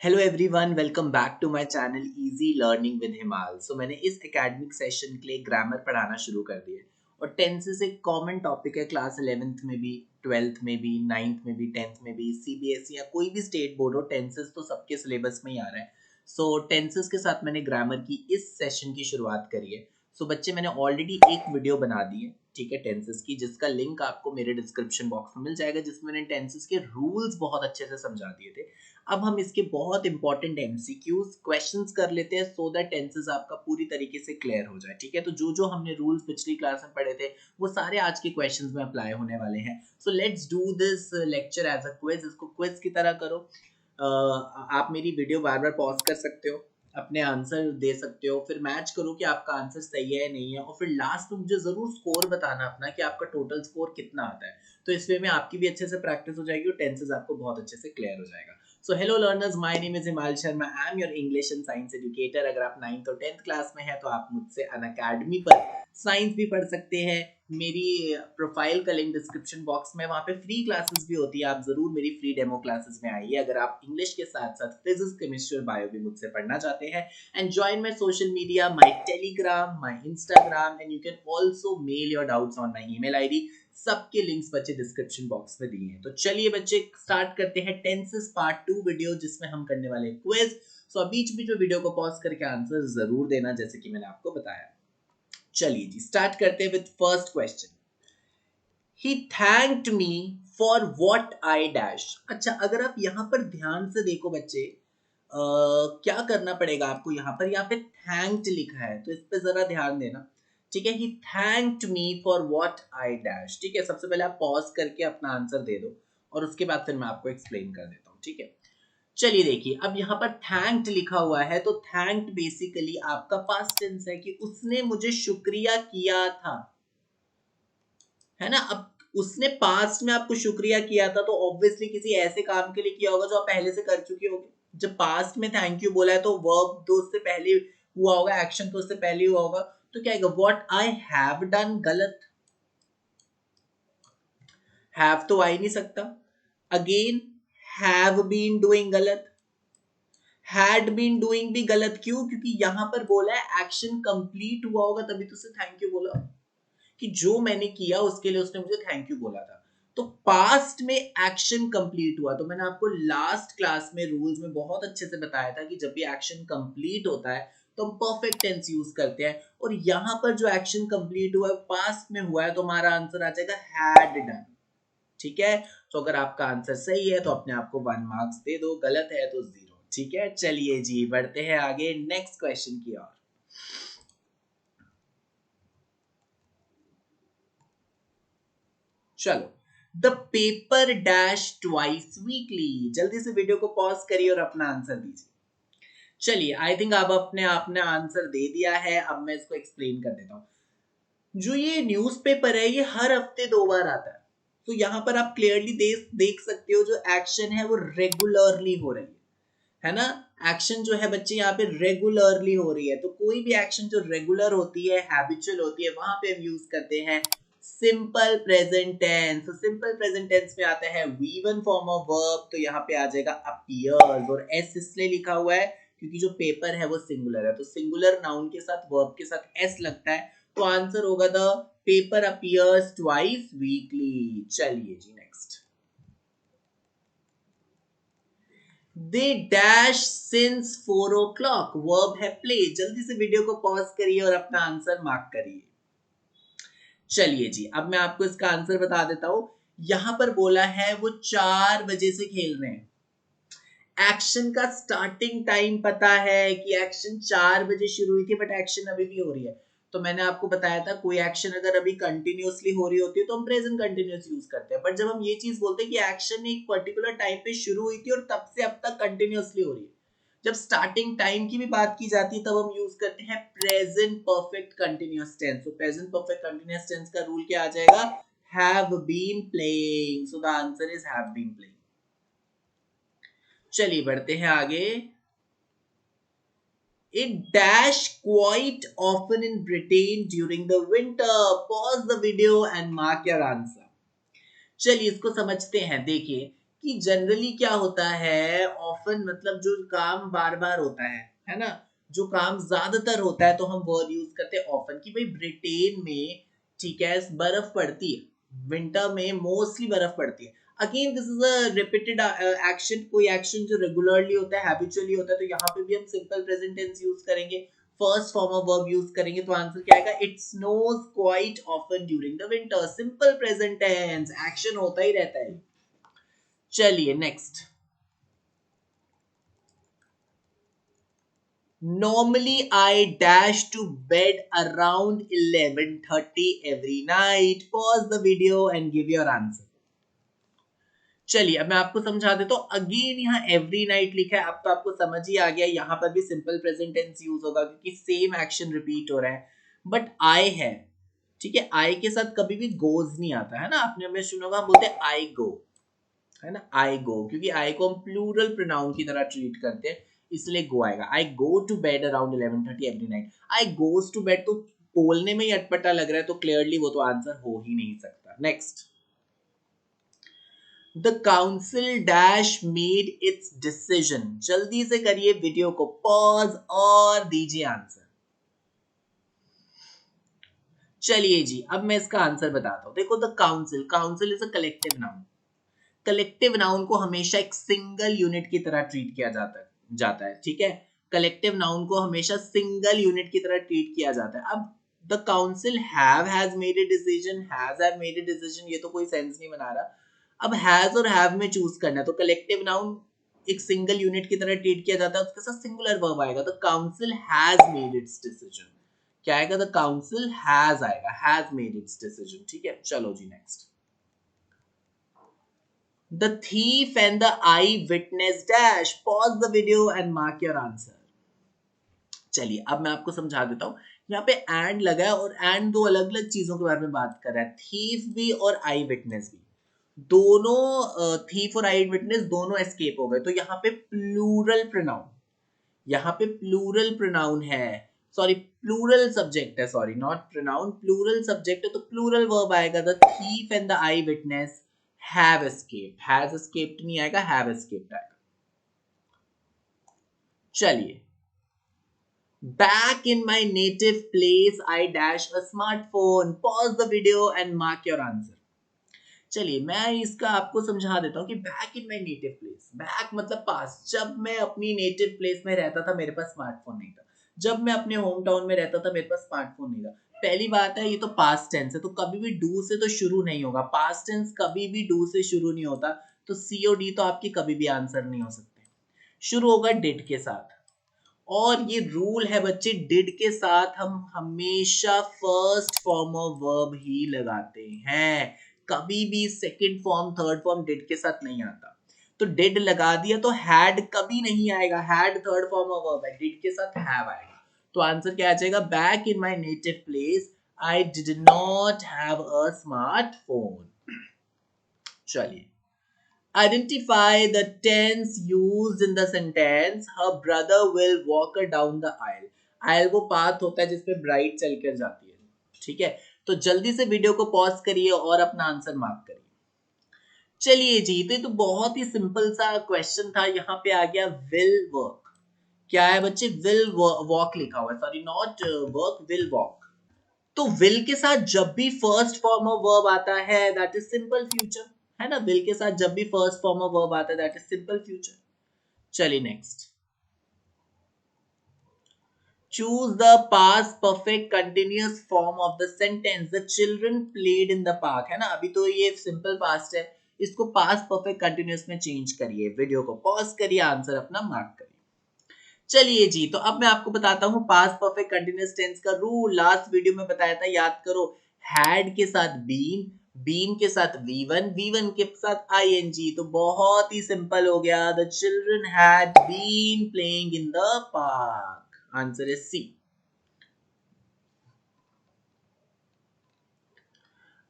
Hello everyone, welcome back to my channel easy learning with Himal. मैंने इस academic session के लिए ग्रामर पढ़ाना शुरू कर दिया और टेंसेस एक कॉमन टॉपिक है। क्लास 11th में भी, 12th में भी, 9th में भी, 10th में भी, सीबीएसई या कोई भी स्टेट बोर्ड हो, टेंसेस तो सबके सिलेबस में ही आ रहा है। टेंसेस के साथ मैंने ग्रामर की इस सेशन की शुरुआत करी है। बच्चे, मैंने ऑलरेडी एक वीडियो बना दी है, ठीक है, टेंसेस की, जिसका लिंक आपको मेरे डिस्क्रिप्शन बॉक्स में मिल जाएगा, जिसमें मैंने टेंसेस के रूल्स बहुत अच्छे से समझा दिए थे। अब हम इसके बहुत इंपॉर्टेंट एमसीक्यूज क्वेश्चंस कर लेते हैं सो दैट टेंसेस आपका पूरी तरीके से क्लियर हो जाए। ठीक है, तो जो जो हमने रूल्स पिछली क्लास में पढ़े थे वो सारे आज के क्वेश्चंस में अप्लाई होने वाले हैं। Let's do this lecture as a quiz. इसको क्विज की तरह करो। आप मेरी वीडियो बार बार पॉज कर सकते हो, अपने आंसर दे सकते हो, फिर मैच करो कि आपका आंसर सही है या नहीं है, और फिर लास्ट में मुझे जरूर स्कोर बताना अपना कि आपका टोटल स्कोर कितना आता है। तो इस वे में आपकी भी अच्छे से प्रैक्टिस हो जाएगी और टेंसेस आपको बहुत अच्छे से क्लियर हो जाएगा। Hello learners, my name is Himal Sharma. I am your English and science educator. अगर आप 9th और 10th क्लास में हैं तो आप मुझसे अनअकैडमी पर साइंस भी पढ़ सकते हैं। मेरी प्रोफाइल का लिंक डिस्क्रिप्शन बॉक्स में, वहाँ पे फ्री क्लासेस भी होती है। आप जरूर मेरी फ्री डेमो क्लासेस में आइए अगर आप इंग्लिश के साथ साथ फिजिक्स, केमिस्ट्री और बायो भी मुझसे पढ़ना चाहते हैं। And join my social media, my Telegram, my Instagram, and you can also mail your doubts on my email ID. सबके लिंक्स बच्चे डिस्क्रिप्शन बॉक्स में दिए हैं। तो चलिए बच्चे, स्टार्ट करते हैं टेंसेस पार्ट 2 वीडियो, जिसमें हम करने वाले हैं क्विज। बीच बीच में वीडियो को पॉज करके आंसर जरूर देना, जैसे कि मैंने आपको बताया। चलिए जी, स्टार्ट करते हैं with first question. He thanked me for what I dash. अच्छा, अगर आप यहाँ पर ध्यान से देखो बच्चे, क्या करना पड़ेगा आपको, यहाँ पे थैंक्ड लिखा है, तो इस पे जरा ध्यान देना। ठीक है, he thanked me for what I dash. ठीक है, सबसे पहले आप पॉज करके अपना आंसर दे दो और उसके बाद फिर मैं आपको एक्सप्लेन कर देता हूँ। ठीक है, चलिए देखिए, अब यहाँ पर थैंक्ड लिखा हुआ है, तो थैंक्ड बेसिकली आपका पास्ट टेंस है कि उसने मुझे शुक्रिया किया था, है ना। अब उसने पास्ट में आपको शुक्रिया किया था तो ऑब्वियसली किसी ऐसे काम के लिए किया होगा जो आप पहले से कर चुके होगे। जब पास्ट में थैंक यू बोला है तो वर्ब तो उससे पहले हुआ होगा, एक्शन तो उससे पहले हुआ होगा। तो क्या आएगा, व्हाट आई हैव डन। गलत, हैव तो आ ही नहीं सकता। अगेन, हैव बीन डूइंग, गलत। हैड बीन डूइंग भी गलत। क्यों? क्योंकि यहां पर बोला है एक्शन कंप्लीट हुआ होगा तभी तो उसे थैंक यू बोला, कि जो मैंने किया उसके लिए उसने मुझे थैंक यू बोला था। तो पास्ट में एक्शन कंप्लीट हुआ, तो मैंने आपको लास्ट क्लास में रूल्स में बहुत अच्छे से बताया था कि जब भी एक्शन कंप्लीट होता है तो हम परफेक्ट टेंस यूज करते हैं, और यहां पर जो एक्शन कंप्लीट हुआ है पास्ट में हुआ है, तो हमारा आंसर आ जाएगा हैड डन। ठीक है, तो अगर आपका आंसर सही है तो अपने आप को 1 मार्क्स दे दो, गलत है तो 0। ठीक है, चलिए जी, बढ़ते हैं आगे नेक्स्ट क्वेश्चन की ओर। चलो, the paper dash twice weekly. जल्दी से वीडियो को पॉज करिए और अपना आंसर दीजिए। चलिए, आई थिंक अब अपने आपने आंसर दे दिया है। अब मैं इसको एक्सप्लेन कर देता हूँ। जो ये न्यूज़पेपर है ये हर हफ्ते 2 बार आता है। तो यहाँ पर आप क्लियरली देख सकते हो जो एक्शन है वो रेगुलरली हो रही है ना। एक्शन जो है बच्चे यहाँ पे रेगुलरली हो रही है, तो कोई भी एक्शन जो रेगुलर होती है, हैबिचुअल होती है, वहां पे हम यूज करते हैं simple present tense. Simple present tense में आता है V1 फॉर्म ऑफ वर्ब, तो यहाँ पे आ जाएगा अपीयर्स, और एस इसलिए लिखा हुआ है क्योंकि जो पेपर है वो सिंगुलर है, तो सिंगुलर नाउन के साथ वर्ब के साथ एस लगता है, तो आंसर होगा the paper appears twice weekly. चलिए जी, next. They dash since 4 o'clock। Verb है प्ले। जल्दी से वीडियो को पॉज करिए और अपना आंसर मार्क करिए। चलिए जी, अब मैं आपको इसका आंसर बता देता हूं। यहां पर बोला है वो 4 बजे से खेल रहे हैं। एक्शन का स्टार्टिंग टाइम पता है कि एक्शन 4 बजे शुरू हुई थी, बट एक्शन अभी भी हो रही है। तो मैंने आपको बताया था कोई एक्शन अगर अभी कंटिन्यूअसली हो रही होती है तो हम प्रेजेंट कंटिन्यूअस यूज करते हैं, बट जब हम ये चीज बोलते हैं कि एक्शन एक पर्टिकुलर टाइम पे शुरू हुई थी और तब से अब तक कंटिन्यूअसली हो रही है, जब स्टार्टिंग टाइम की भी बात की जाती है तब हम यूज करते हैं प्रेजेंट परफेक्ट कंटिन्यूअस टेंस। तो प्रेजेंट परफेक्ट कंटिन्यूअस टेंस का रूल क्या आ जाएगा, have been playing. So the answer is have been playing. चलिए बढ़ते हैं आगे। It dash quite often in Britain during the winter. Pause the video and mark your answer. चलिए इसको समझते हैं। देखिए कि जनरली क्या होता है, ऑफन मतलब जो काम बार बार होता है ना, जो काम ज्यादातर होता है तो हम वर्ड यूज करते हैं ऑफन, कि भाई ब्रिटेन में ठीक है बर्फ पड़ती है, विंटर में मोस्टली बर्फ पड़ती है। Again this is a repeated action, कोई एक्शन जो रेगुलरली होता है, हैबिचुअली होता है, तो यहाँ पे भी हम सिंपल प्रेजेंट टेंस यूज करेंगे, first form of verb use करेंगे, तो आंसर क्या आएगा, it snows quite often during the winter. Simple present tense, action होता ही रहता है। चलिए next, normally I dash to bed around 11:30 every night. Pause the video and give your answer. चलिए अब मैं आपको समझा देता हूँ। अगेन यहाँ एवरी नाइट लिखा है, अब तो आपको समझ ही आ गया, यहाँ पर भी सिंपल प्रेजेंट टेंस यूज होगा क्योंकि सेम एक्शन रिपीट हो रहा है। बट आई है, ठीक है, आई के साथ कभी भी गोज नहीं आता है ना, आपने हमें सुना होगा, हम बोलते हैं आई गो, है ना, आई गो, क्योंकि आई को हम प्लूरल प्रोनाउन की तरह ट्रीट करते हैं, इसलिए गो आएगा। I go to bed around 11:30 every night. I goes to bed तो बोलने में ही अटपटा लग रहा है, तो क्लियरली वो तो आंसर हो ही नहीं सकता। Next, the council dash made it's decision. जल्दी से करिए, वीडियो को पॉज और दीजिए आंसर। चलिए जी, अब मैं इसका आंसर बताता हूं। देखो, the council, council is a collective noun. Collective noun को हमेशा एक सिंगल यूनिट की तरह ट्रीट किया जाता है, ठीक है। कलेक्टिव नाउन को हमेशा सिंगल यूनिट की तरह ट्रीट किया जाता है। अब the council has made a decision, have made a decision, ये तो कोई सेंस नहीं बना रहा। अब हैज और हैव में चूज करना है, तो कलेक्टिव नाउन एक सिंगल यूनिट की तरह ट्रीट किया जाता है, उसके साथ सिंगुलर वर्ब आएगा। The council has made it's decision, क्या आएगा, द काउंसिल हैज आएगा, हैज मेड इट्स डिसीजन, ठीक है। चलो जी next, the thief and the eyewitness dash. Pause the video and mark your answer. चलिए अब मैं आपको समझा देता हूँ। यहाँ पे एंड लगा है और एंड दो अलग अलग चीजों के बारे में बात कर रहा है, थीफ भी और आई विटनेस भी। दोनों थीफ और आई विटनेस दोनों एस्केप हो गए, तो यहाँ पे प्लूरल प्रोनाउन, यहाँ पे प्लूरल प्रोनाउन है, सॉरी प्लूरल सब्जेक्ट है, sorry not pronoun, plural subject है, तो प्लूरल वर्ब आएगा। The thief and the eyewitness have escaped, has escaped नहीं आएगा, हैव एस्केप्ड आएगा। चलिए, back in my native place I dash a smartphone. Pause the video and mark your answer. चलिए मैं इसका आपको समझा देता हूँ कि back in my native place, back मतलब पास, जब मैं अपनी नेटिव प्लेस में रहता था मेरे पास स्मार्टफोन नहीं था, जब मैं अपने होम टाउन में रहता था मेरे पास स्मार्टफोन नहीं था। पहली बात है, ये तो पास्ट टेंस है, तो कभी भी डू से तो शुरू नहीं होगा, पास्ट टेंस कभी भी डू से शुरू नहीं होता, तो सी और डी तो आपकी कभी भी आंसर नहीं हो सकते। शुरू होगा डिड के साथ, और ये रूल है बच्चे, डिड के साथ हम हमेशा फर्स्ट फॉर्म ऑफ वर्ब ही लगाते हैं, कभी भी second form third form did के साथ नहीं आता। तो डिड लगा दिया तो हैड कभी नहीं आएगा, had third form of verb है, डिड के साथ हैव आएगा। तो आंसर क्या आ जाएगा, back in my native place I did not have a smartphone. चलिए, identify the tense used in the sentence her brother will walk her down the aisle. aisle वो पाथ होता है जिसपे ब्राइड चलकर जाती है, ठीक है। तो जल्दी से वीडियो को पॉज करिए और अपना आंसर मार्क करिए। चलिए जी, तो बहुत ही सिंपल सा क्वेश्चन था। यहाँ पे आ गया विल वर्क, क्या है बच्चे, विल वॉक लिखा हुआ है, sorry not work, will walk. तो विल के साथ जब भी फर्स्ट फॉर्म ऑफ वर्ब आता है दैट इज सिंपल फ्यूचर, है ना। विल के साथ जब भी फर्स्ट फॉर्म ऑफ वर्ब आता है दैट इज सिंपल फ्यूचर। चलिए next, choose the past perfect continuous form of the sentence the children played in the park, है ना। अभी तो ये सिंपल पास्ट है, इसको पास्ट परफेक्ट कंटिन्यूअस में चेंज करिए। वीडियो को पॉज करिए, आंसर अपना मार्क करिए। चलिए जी, तो अब मैं आपको बताता हूँ पास्ट परफेक्ट कंटीन्यूअस टेंस का रूल। लास्ट वीडियो में बताया था, याद करो। हैड के साथ बीन, बीन के साथ वी1, वी1 के साथ आईएनजी, तो बहुत ही सिंपल हो गया। The children had been playing in the park, answer is C.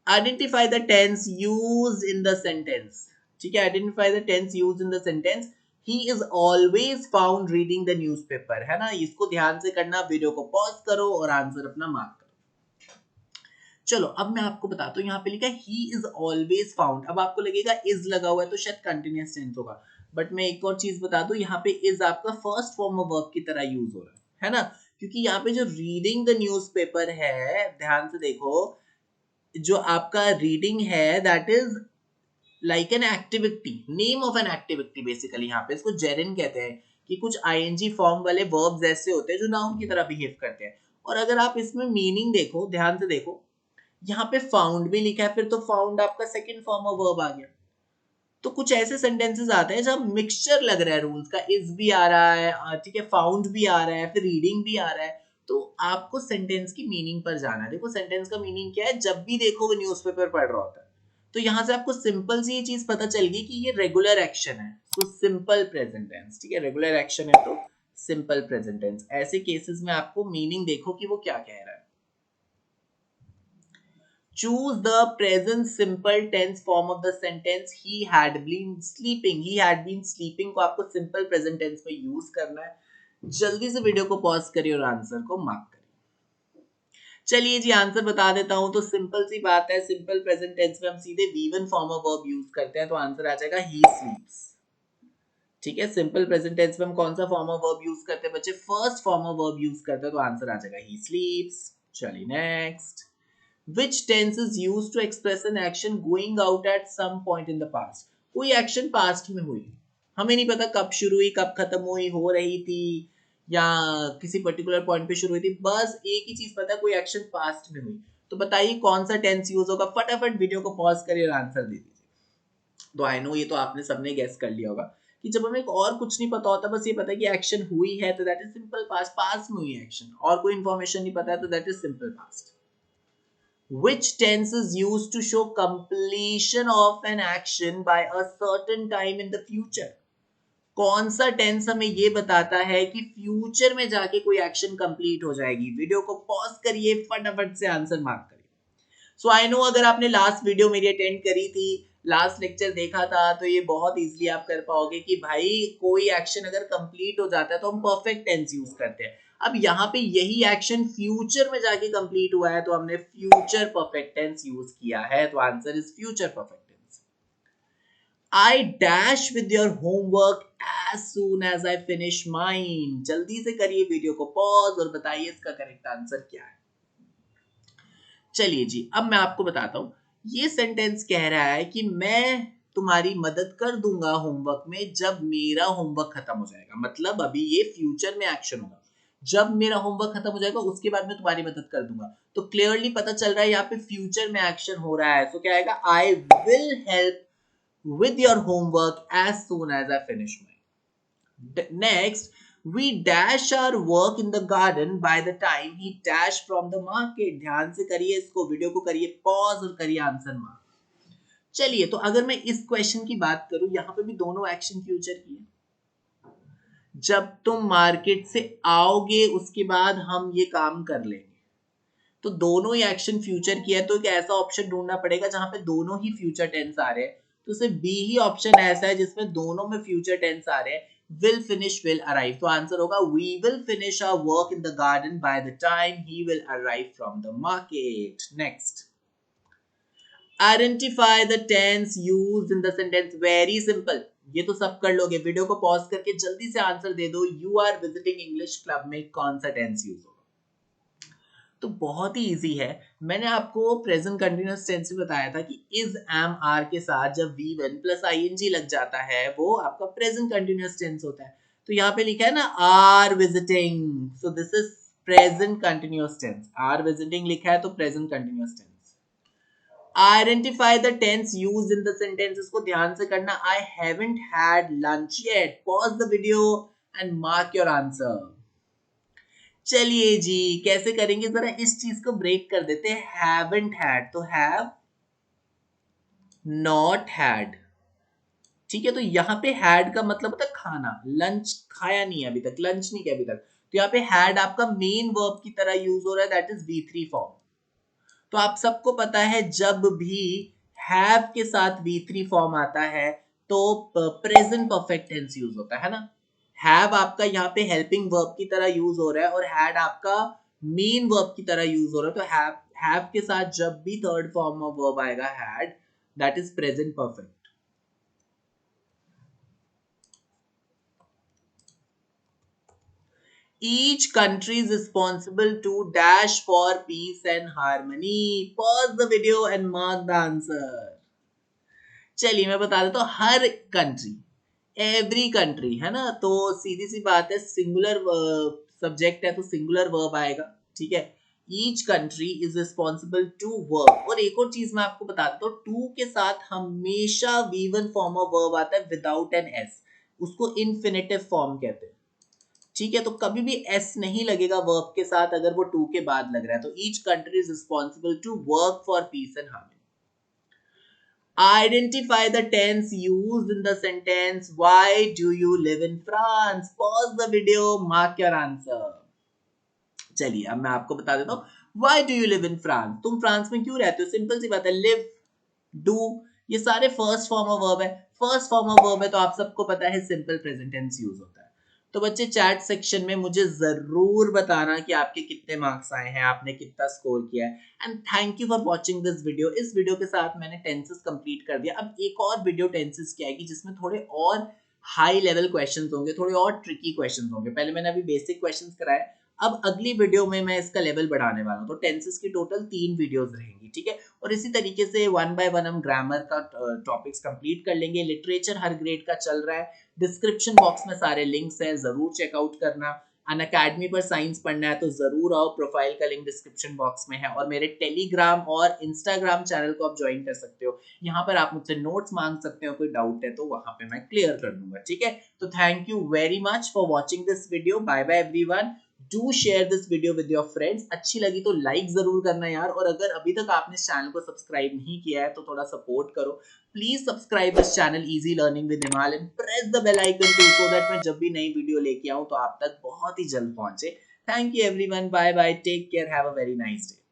Identify the tense used in the sentence, ठीक है। Identify the tense used in the sentence. He is always found reading the newspaper, है ना। इसको ध्यान से करना, video को pause करो और आंसर अपना मार्क करो। चलो अब मैं आपको बताता हूँ, यहाँ पे लिखा है ही इज ऑलवेज फाउंड। अब आपको लगेगा इज लगा हुआ है तो शायद कंटिन्यूअस टेंस होगा, बट मैं एक और चीज बता दूं, यहाँ पे इज आपका फर्स्ट फॉर्म ऑफ वर्ब की तरह यूज हो रहा है ना, क्योंकि यहाँ पे जो रीडिंग द न्यूज़पेपर है, ध्यान से देखो, जो आपका रीडिंग है that is like an activity, name of an activity basically. यहाँ पे इसको जेरिन कहते हैं कि कुछ आईएनजी फॉर्म वाले वर्ब्स ऐसे होते हैं जो नाउन की तरह बिहेव करते हैं। और अगर आप इसमें मीनिंग देखो, ध्यान से देखो, यहाँ पे फाउंड भी लिखा है, फिर तो फाउंड आपका सेकंड फॉर्म ऑफ वर्ब आ गया। तो कुछ ऐसे सेंटेंसेस आते हैं जब मिक्सचर लग रहा है रूल्स का, इज भी आ रहा है, ठीक है, फाउंड भी आ रहा है, फिर रीडिंग भी आ रहा है, तो आपको सेंटेंस की मीनिंग पर जाना है। देखो सेंटेंस का मीनिंग क्या है, जब भी देखो वो न्यूज़पेपर पढ़ रहा होता है, तो यहां से आपको सिंपल सी ये चीज पता चल गई कि ये रेगुलर एक्शन है, तो सिंपल प्रेजेंट टेंस, ठीक है, रेगुलर एक्शन है तो सिंपल प्रेजेंट टेंस। ऐसे केसेस में आपको मीनिंग देखो कि वो क्या कह रहा है। Choose the present simple tense form of the sentence he had been sleeping। he had been sleeping को आपको simple present tense में यूज करना है। जल्दी से वीडियो को पॉज करिए और आंसर को मार्क करिए। चलिए जी आंसर बता देता हूं, तो सिंपल सी बात है, सिंपल प्रेजेंट टेंस में हम सीधे V1 form of verb use करते हैं, तो आंसर आ जाएगा ही स्लीप्स। ठीक है, सिंपल प्रेजेंट टेंस में हम कौन सा फॉर्म ऑफ वर्ब यूज करते हैं बच्चे, first form of verb use करते हैं, तो आंसर आ जाएगा ही स्लीप्स। चलिए next, which tense is used to express an action going out at some point in the past। कोई एक्शन पास्ट में हुई, हमें नहीं पता कब शुरू हुई कब खत्म हुई, हो रही थी या किसी पर्टिकुलर पॉइंट पे शुरू हुई थी, बस एक ही चीज पता है, कोई एक्शन पास्ट में हुई। तो बताइए कौन सा टेंस यूज होगा, फटाफट वीडियो को पॉज करिए और आंसर दे दीजिए। तो आई नो ये तो आपने सबने गेस कर लिया होगा कि जब हमें और कुछ नहीं पता होता, बस ये पता है कि एक्शन हुई है तो that is simple past, past में हुई एक्शन, और कोई इंफॉर्मेशन नहीं पता है तो that is simple past. Which tense is used to show completion of an action by a certain time in the future। कौन सा टेंस हमें ये बताता है कि फ्यूचर में जाके कोई एक्शन कंप्लीट हो जाएगी। वीडियो को पॉज करिए, फटाफट से आंसर मार्क करिए। सो आई नो अगर आपने लास्ट वीडियो मेरी अटेंड करी थी, लास्ट लेक्चर देखा था, तो ये बहुत इजीली आप कर पाओगे कि भाई कोई एक्शन अगर कंप्लीट हो जाता है तो हम परफेक्ट टेंस यूज करते हैं। अब यहाँ पे यही एक्शन फ्यूचर में जाके कंप्लीट हुआ है तो हमने फ्यूचर परफेक्ट टेंस यूज किया है, तो answer is future perfect tense. I dash with your homework as soon as I finish mine. जल्दी से करिए वीडियो को पॉज और बताइए इसका करेक्ट आंसर क्या है। चलिए जी अब मैं आपको बताता हूं, ये सेंटेंस कह रहा है कि मैं तुम्हारी मदद कर दूंगा होमवर्क में जब मेरा होमवर्क खत्म हो जाएगा। मतलब अभी ये फ्यूचर में एक्शन होगा, जब मेरा होमवर्क खत्म हो जाएगा उसके बाद मैं तुम्हारी मदद कर दूंगा। तो क्लियरली पता चल रहा है यहाँ पे फ्यूचर में एक्शन हो रहा है, तो क्या आएगा, I will help with your homework as soon as I finish my. Next, we dash our work in the garden by the time he dash from the market। ध्यान से करिए इसको, वीडियो को करिए पॉज और करिए आंसर मार्क। चलिए तो अगर मैं इस क्वेश्चन की बात करूं, यहाँ पे भी दोनों एक्शन फ्यूचर की है। जब तुम मार्केट से आओगे उसके बाद हम ये काम कर लेंगे, तो दोनों ही एक्शन फ्यूचर की है, तो एक ऐसा ऑप्शन ढूंढना पड़ेगा जहां पे दोनों ही फ्यूचर टेंस आ रहे हैं। तो सिर्फ बी ही ऑप्शन ऐसा है जिसमें दोनों में फ्यूचर टेंस आ रहे हैं, will finish will arrive। तो आंसर होगा we will finish our work in the garden by the time he will arrive from the market। next, identify the tense used in the sentence। very simple, ये तो सब कर लोगे, video को pause करके जल्दी से आंसर दे दो, you are visiting English club में कौन सा टेंस यूज होगा। तो बहुत ही इजी है, मैंने आपको प्रेजेंट कंटिन्यूअस टेंस में बताया था कि इज एम आर के साथ जब V1 प्लस ing लग जाता है वो आपका प्रेजेंट कंटिन्यूअस टेंस होता है। तो यहाँ पे लिखा है ना are visiting, so this is present continuous tense. Are visiting लिखा है तो present continuous tense. Identify the tense used in the sentence, इसको ध्यान से करना। I haven't had lunch yet, pause the video and mark your answer. चलिए जी कैसे करेंगे, जरा इस चीज को ब्रेक कर देते हैं। हैवंट हैड तो हैव नॉट हैड, ठीक है, तो यहाँ पे हैड का मतलब होता है खाना, लंच खाया नहीं है अभी तक, लंच नहीं किया अभी तक, तो यहाँ पे हैड आपका मेन वर्ब की तरह यूज हो रहा है, दैट इज V3 फॉर्म। तो आप सबको पता है जब भी हैव के साथ V3 फॉर्म आता है तो प्रेजेंट परफेक्ट टेंस यूज होता है ना। हैव आपका यहाँ पे हेल्पिंग वर्ब की तरह यूज हो रहा है और हैड आपका मेन वर्ब की तरह यूज हो रहा है, तो हैव के साथ जब भी थर्ड फॉर्म ऑफ वर्ब आएगा had, that is present perfect. Each country is responsible to dash for peace and harmony. Pause the video and mark the answer. चलिए मैं बता देता हूँ. हर कंट्री, एवरी कंट्री है ना, तो सीधी सी बात है, सिंगुलर सब्जेक्ट है तो सिंगुलर वर्ब आएगा. ठीक है. Each country is responsible to verb. और एक और चीज मैं आपको बता देता हूँ, टू के साथ हमेशा V1 फॉर्म ऑफ वर्ब आता है विदाउट एन एस. उसको इन्फिनेटिव फॉर्म कहते हैं. ठीक है. तो कभी भी एस नहीं लगेगा वर्ब के साथ अगर वो टू के बाद लग रहा है. तो each country is responsible to work for peace and harmony. Identify the tense used in the sentence why do you live in France. Pause the video, mark your answer. चलिए अब मैं आपको बता देता हूँ. Why do you live in France? तुम France में क्यों रहते हो? सिंपल सी बात है. लिव, डू, ये सारे फर्स्ट फॉर्म ऑफ वर्ब है. फर्स्ट फॉर्म ऑफ वर्ब है तो आप सबको पता है सिंपल प्रेजेंट टेंस यूज होता है. तो बच्चे चैट सेक्शन में मुझे जरूर बताना कि आपके कितने मार्क्स आए हैं, आपने कितना स्कोर किया है. And thank you for watching this video. इस वीडियो के साथ मैंने टेंसेस कंप्लीट कर दिया. अब एक और वीडियो टेंसेस की आएगी जिसमें थोड़े और हाई लेवल क्वेश्चंस होंगे, थोड़े और ट्रिकी क्वेश्चंस होंगे. पहले मैंने अभी बेसिक क्वेश्चंस कराए, अब अगली वीडियो में मैं इसका लेवल बढ़ाने वाला हूँ. तो टेंसेस की टोटल 3 वीडियोस रहेंगी. ठीक है. और इसी तरीके से वन बाय वन हम ग्रामर का टॉपिक्स कंप्लीट कर लेंगे. लिटरेचर हर ग्रेड का चल रहा है. डिस्क्रिप्शन बॉक्स में सारे लिंक्स हैं, जरूर चेकआउट करना. अनअकैडमी पर साइंस पढ़ना है तो जरूर आओ. प्रोफाइल का लिंक डिस्क्रिप्शन बॉक्स में है. और मेरे टेलीग्राम और इंस्टाग्राम चैनल को आप ज्वाइन कर सकते हो. यहाँ पर आप मुझसे नोट्स मांग सकते हो, कोई डाउट है तो वहां पे मैं क्लियर कर दूंगा. ठीक है. तो thank you very much for watching this video. Bye bye everyone. Do share this video with your friends. अच्छी लगी तो लाइक जरूर करना यार. और अगर अभी तक आपने इस चैनल को सब्सक्राइब नहीं किया है तो थोड़ा सपोर्ट करो. Please subscribe this channel easy learning with Himal and press the bell icon too, so that मैं जब भी नई वीडियो लेके आऊं तो आप तक बहुत ही जल्द पहुंचे. Thank you everyone. Bye bye. Take care. Have a very nice day.